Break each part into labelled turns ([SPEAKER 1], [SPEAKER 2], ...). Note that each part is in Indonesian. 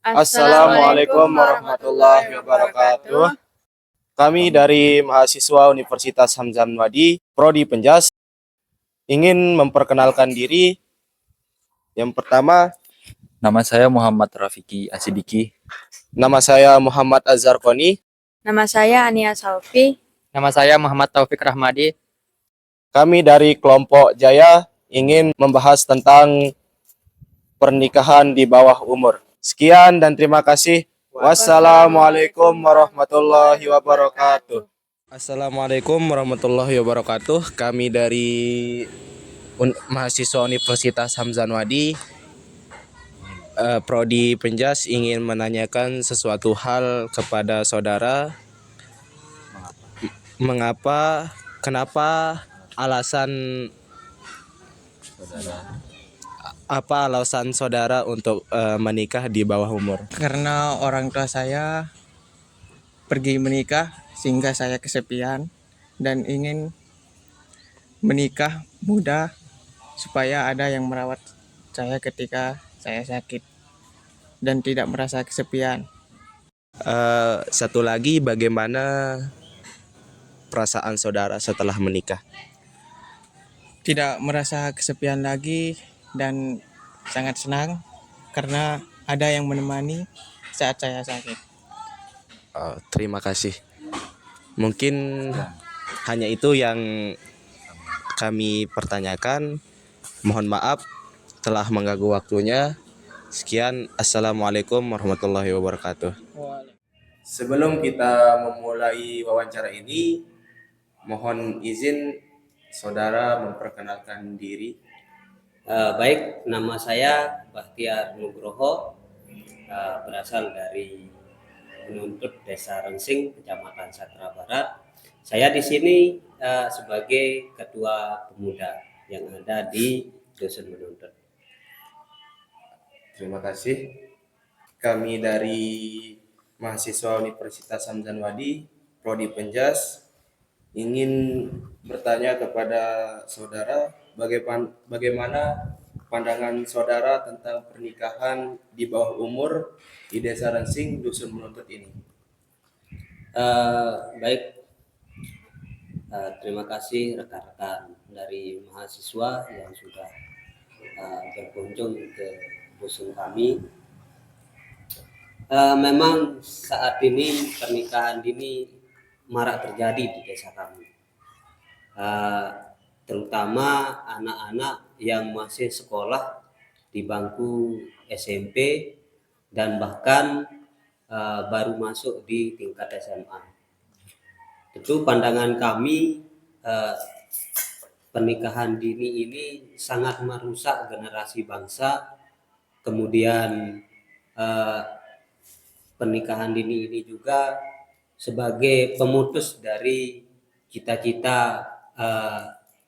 [SPEAKER 1] Assalamualaikum warahmatullahi wabarakatuh. Kami dari mahasiswa Universitas Hamzah Wadi, Prodi Penjas, ingin memperkenalkan diri. Yang pertama,
[SPEAKER 2] Nama saya Muhammad Rafiki Asidiki.
[SPEAKER 1] nama saya Muhammad Azhar Koni.
[SPEAKER 3] Nama saya Ania Saufi.
[SPEAKER 4] Nama saya Muhammad Taufik Rahmadi.
[SPEAKER 1] Kami dari kelompok Jaya ingin membahas tentang pernikahan di bawah umur. Sekian dan terima kasih. Wassalamualaikum warahmatullahi wabarakatuh. Assalamualaikum warahmatullahi wabarakatuh. Kami dari mahasiswa Universitas Hamzah Wadi, Prodi Penjas, ingin menanyakan sesuatu hal kepada saudara. Apa alasan saudara untuk menikah di bawah umur?
[SPEAKER 5] Karena orang tua saya pergi menikah sehingga saya kesepian dan ingin menikah muda supaya ada yang merawat saya ketika saya sakit dan tidak merasa kesepian.
[SPEAKER 1] Satu lagi, bagaimana perasaan saudara setelah menikah?
[SPEAKER 5] Tidak merasa kesepian lagi dan sangat senang karena ada yang menemani saat saya sakit.
[SPEAKER 1] Terima kasih. Mungkin hanya itu yang kami pertanyakan. Mohon maaf telah mengganggu waktunya. Sekian, assalamualaikum warahmatullahi wabarakatuh. Sebelum kita memulai wawancara ini, mohon izin saudara memperkenalkan diri.
[SPEAKER 6] Baik, nama saya Bahtiar Nugroho, berasal dari penuntut Desa Rengsing, Kecamatan Satra Barat. Saya di sini sebagai ketua pemuda yang ada di Dusun Menuntut.
[SPEAKER 1] Terima kasih. Kami dari mahasiswa Universitas Hamzah Wadi, Prodi Penjas, ingin bertanya kepada saudara bagaimana pandangan saudara tentang pernikahan di bawah umur di Desa Rengsing, Dusun Menuntut ini.
[SPEAKER 6] Baik, terima kasih rekan-rekan dari mahasiswa yang sudah berkunjung ke dusun kami. Memang saat ini pernikahan dini marak terjadi di desa kami, terutama anak-anak yang masih sekolah di bangku SMP dan bahkan baru masuk di tingkat SMA. Tentu pandangan kami, pernikahan dini ini sangat merusak generasi bangsa. Kemudian pernikahan dini ini juga sebagai pemutus dari cita-cita,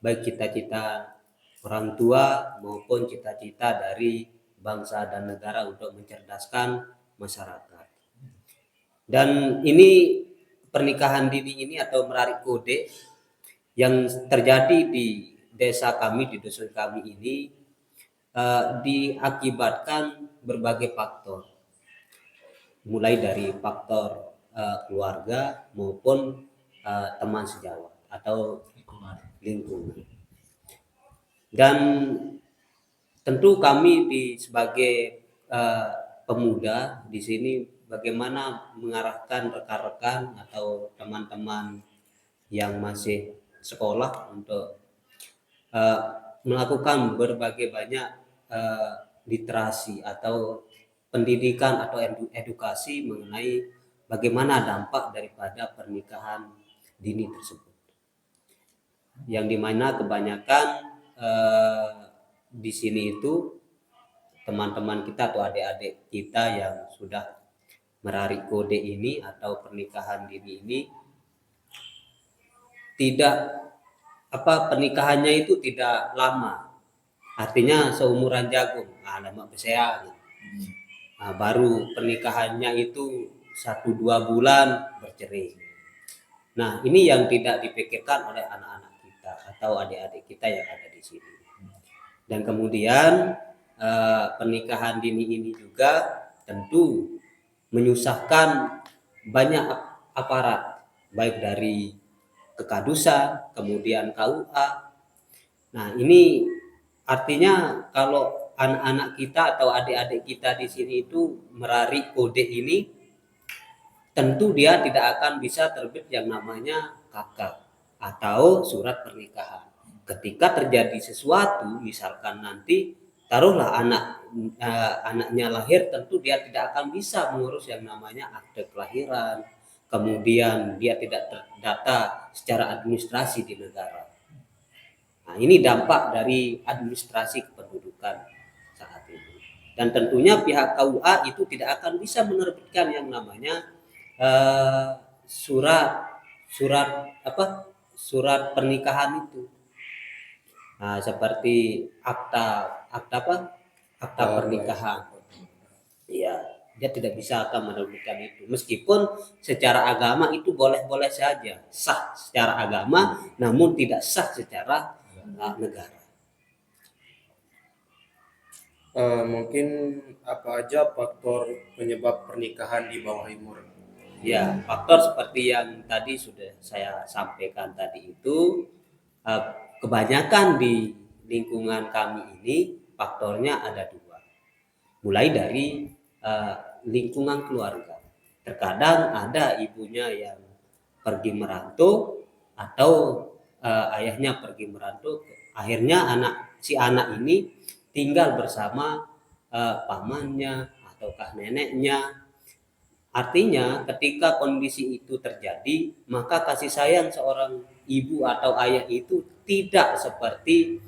[SPEAKER 6] baik cita-cita orang tua maupun cita-cita dari bangsa dan negara untuk mencerdaskan masyarakat. Dan ini pernikahan dini ini atau menarik kode yang terjadi di desa kami, di dusun kami ini, diakibatkan berbagai faktor, mulai dari faktor keluarga maupun teman sejawat atau lingkungan. Dan tentu kami sebagai pemuda di sini bagaimana mengarahkan rekan-rekan atau teman-teman yang masih sekolah untuk melakukan berbagai banyak literasi atau pendidikan atau edukasi mengenai bagaimana dampak daripada pernikahan dini tersebut, yang dimana kebanyakan di sini itu teman-teman kita atau adik-adik kita yang sudah merarik kode ini atau pernikahan dini ini pernikahannya itu tidak lama, artinya seumuran jagung, lama besea. Baru pernikahannya itu 1-2 bulan bercerai. Nah, ini yang tidak dipikirkan oleh anak-anak kita atau adik-adik kita yang ada di sini. Dan kemudian pernikahan dini ini juga tentu menyusahkan banyak aparat, baik dari Kekadusan, kemudian KUA. Nah, ini artinya kalau anak-anak kita atau adik-adik kita di sini itu merari kode ini, tentu dia tidak akan bisa terbit yang namanya KK atau surat pernikahan. Ketika terjadi sesuatu, misalkan nanti taruhlah anaknya lahir, tentu dia tidak akan bisa mengurus yang namanya akte kelahiran. Kemudian dia tidak terdata secara administrasi di negara. Nah, ini dampak dari administrasi kependudukan saat ini. Dan tentunya pihak KUA itu tidak akan bisa menerbitkan yang namanya surat pernikahan itu. Nah, seperti akta pernikahan. Iya, dia tidak bisa akan menerbitkan itu. Meskipun secara agama itu boleh-boleh saja, sah secara agama, namun tidak sah secara negara.
[SPEAKER 1] Mungkin apa aja faktor penyebab pernikahan di bawah umur?
[SPEAKER 6] Ya, faktor seperti yang tadi sudah saya sampaikan tadi itu, kebanyakan di lingkungan kami ini faktornya ada dua. Mulai dari lingkungan keluarga. Terkadang ada ibunya yang pergi merantau atau ayahnya pergi merantau, akhirnya si anak ini tinggal bersama pamannya ataukah neneknya. Artinya ketika kondisi itu terjadi, maka kasih sayang seorang ibu atau ayah itu tidak seperti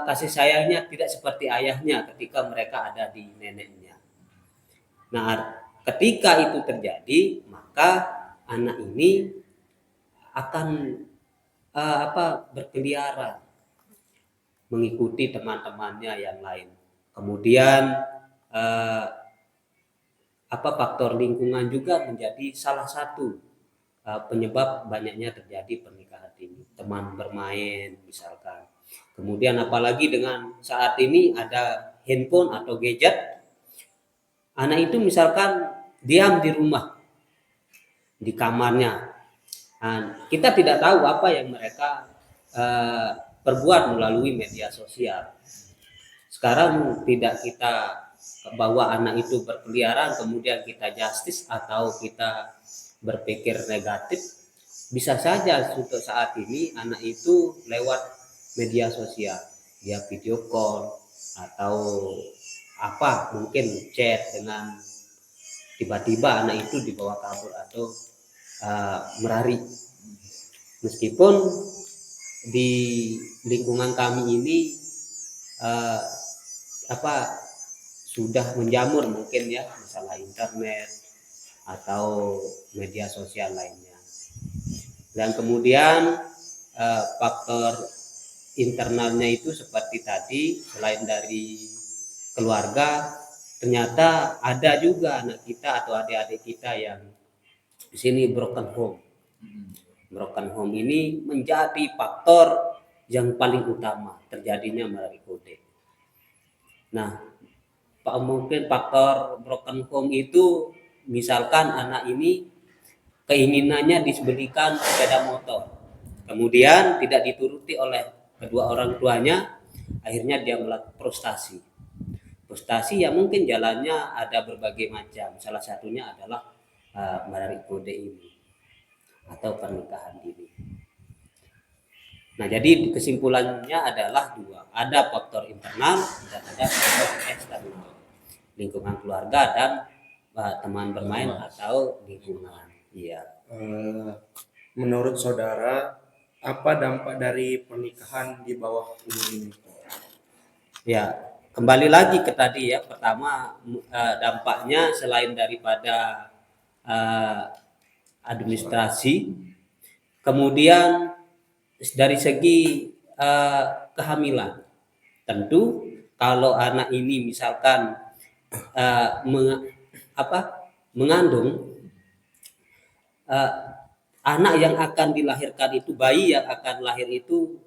[SPEAKER 6] kasih sayangnya tidak seperti ayahnya ketika mereka ada di neneknya. Nah, ketika itu terjadi, maka anak ini akan berkeliaran mengikuti teman-temannya yang lain. Kemudian faktor lingkungan juga menjadi salah satu penyebab banyaknya terjadi pernikahan ini. Teman bermain misalkan. Kemudian apalagi dengan saat ini ada handphone atau gadget, anak itu misalkan diam di rumah, di kamarnya. Nah, kita tidak tahu apa yang mereka perbuat melalui media sosial. Sekarang tidak kita bawa anak itu berkeliaran kemudian kita justice atau kita berpikir negatif. Bisa saja untuk saat ini anak itu lewat media sosial, dia video call atau mungkin chat dengan tiba-tiba anak itu dibawa kabur atau merari. Meskipun di lingkungan kami ini sudah menjamur mungkin ya, masalah internet atau media sosial lainnya. Dan kemudian faktor internalnya itu seperti tadi, selain dari keluarga, ternyata ada juga anak kita atau adik-adik kita yang di sini broken home. Broken home ini menjadi faktor yang paling utama terjadinya melalui kode. Nah, mungkin faktor broken home itu misalkan anak ini keinginannya dibelikan sepeda motor, kemudian tidak dituruti oleh kedua orang tuanya, akhirnya dia melakukan frustasi. Frustasi ya mungkin jalannya ada berbagai macam, salah satunya adalah menarik kode ini atau pernikahan dini. Nah, jadi kesimpulannya adalah dua, ada faktor internal dan ada faktor eksternal, lingkungan keluarga dan teman bermain atau lingkungan. Iya.
[SPEAKER 1] Menurut saudara, apa dampak dari pernikahan di bawah umur ini?
[SPEAKER 6] Ya, kembali lagi ke tadi ya. Pertama, dampaknya selain daripada administrasi, kemudian dari segi kehamilan. Tentu kalau anak ini misalkan mengandung, anak yang akan dilahirkan itu, bayi yang akan lahir itu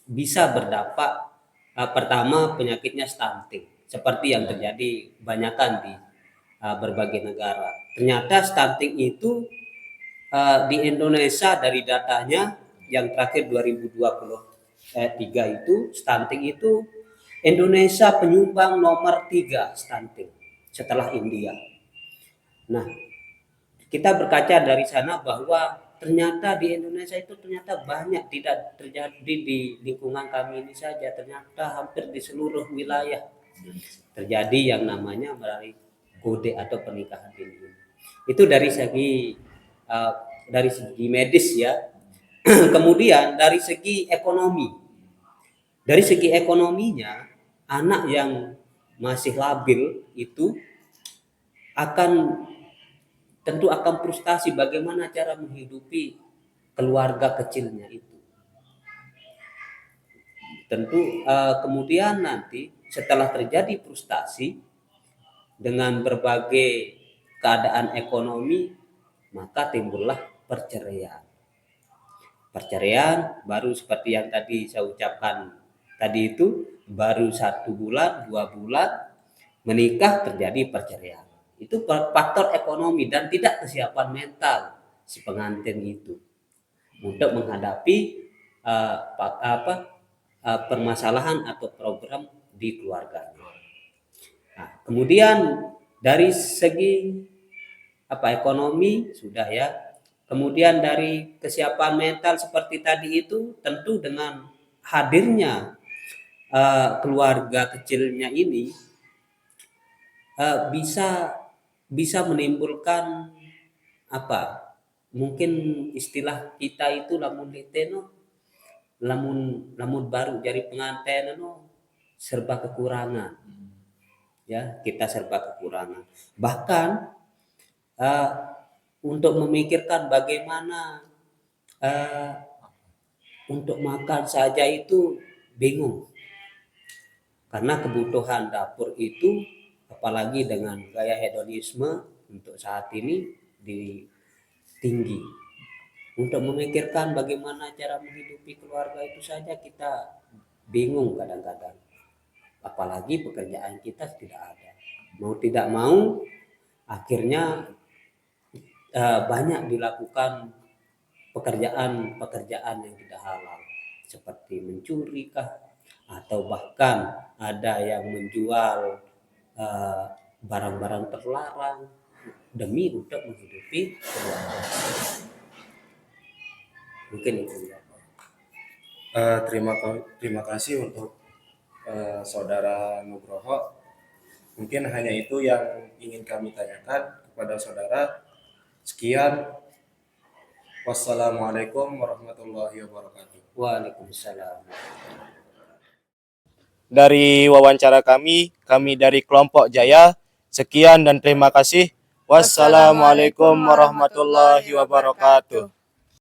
[SPEAKER 6] bisa berdampak pertama penyakitnya stunting, seperti yang terjadi kebanyakan di berbagai negara. Ternyata stunting itu di Indonesia dari datanya yang terakhir 2023 itu stunting itu Indonesia penyumbang nomor 3 stunting setelah India. Nah, kita berkaca dari sana bahwa ternyata di Indonesia itu ternyata banyak, tidak terjadi di lingkungan kami ini saja, ternyata hampir di seluruh wilayah terjadi yang namanya melalui kode atau pernikahan dini. Itu dari segi medis ya. Kemudian dari segi ekonomi. Dari segi ekonominya, anak yang masih labil itu tentu akan frustasi bagaimana cara menghidupi keluarga kecilnya itu. Tentu kemudian nanti setelah terjadi frustasi dengan berbagai keadaan ekonomi, maka timbullah perceraian. Perceraian baru seperti yang tadi saya ucapkan tadi itu, baru 1 bulan, 2 bulan menikah terjadi perceraian. Itu faktor ekonomi dan tidak kesiapan mental si pengantin itu untuk menghadapi permasalahan atau program di keluarganya. Nah, kemudian dari segi ekonomi sudah ya. Kemudian dari kesiapan mental seperti tadi itu, tentu dengan hadirnya keluarga kecilnya ini bisa menimbulkan mungkin istilah kita itu lamun liteno, lamun baru jadi pengantin serba kekurangan ya, kita serba kekurangan, bahkan untuk memikirkan bagaimana untuk makan saja itu bingung, karena kebutuhan dapur itu apalagi dengan gaya hedonisme untuk saat ini tinggi. Untuk memikirkan bagaimana cara menghidupi keluarga itu saja kita bingung kadang-kadang. Apalagi pekerjaan kita tidak ada. Mau tidak mau akhirnya banyak dilakukan pekerjaan yang tidak halal, seperti mencuri kah, atau bahkan ada yang menjual barang-barang terlarang demi untuk menghidupi keluarga. Mungkin itu ya.
[SPEAKER 1] Terima kasih untuk Saudara Nugroho. Mungkin hanya itu yang ingin kami tanyakan kepada saudara. Sekian. Wassalamualaikum warahmatullahi wabarakatuh.
[SPEAKER 6] Waalaikumsalam.
[SPEAKER 1] Dari wawancara kami dari kelompok Jaya. Sekian dan terima kasih. Wassalamualaikum warahmatullahi wabarakatuh.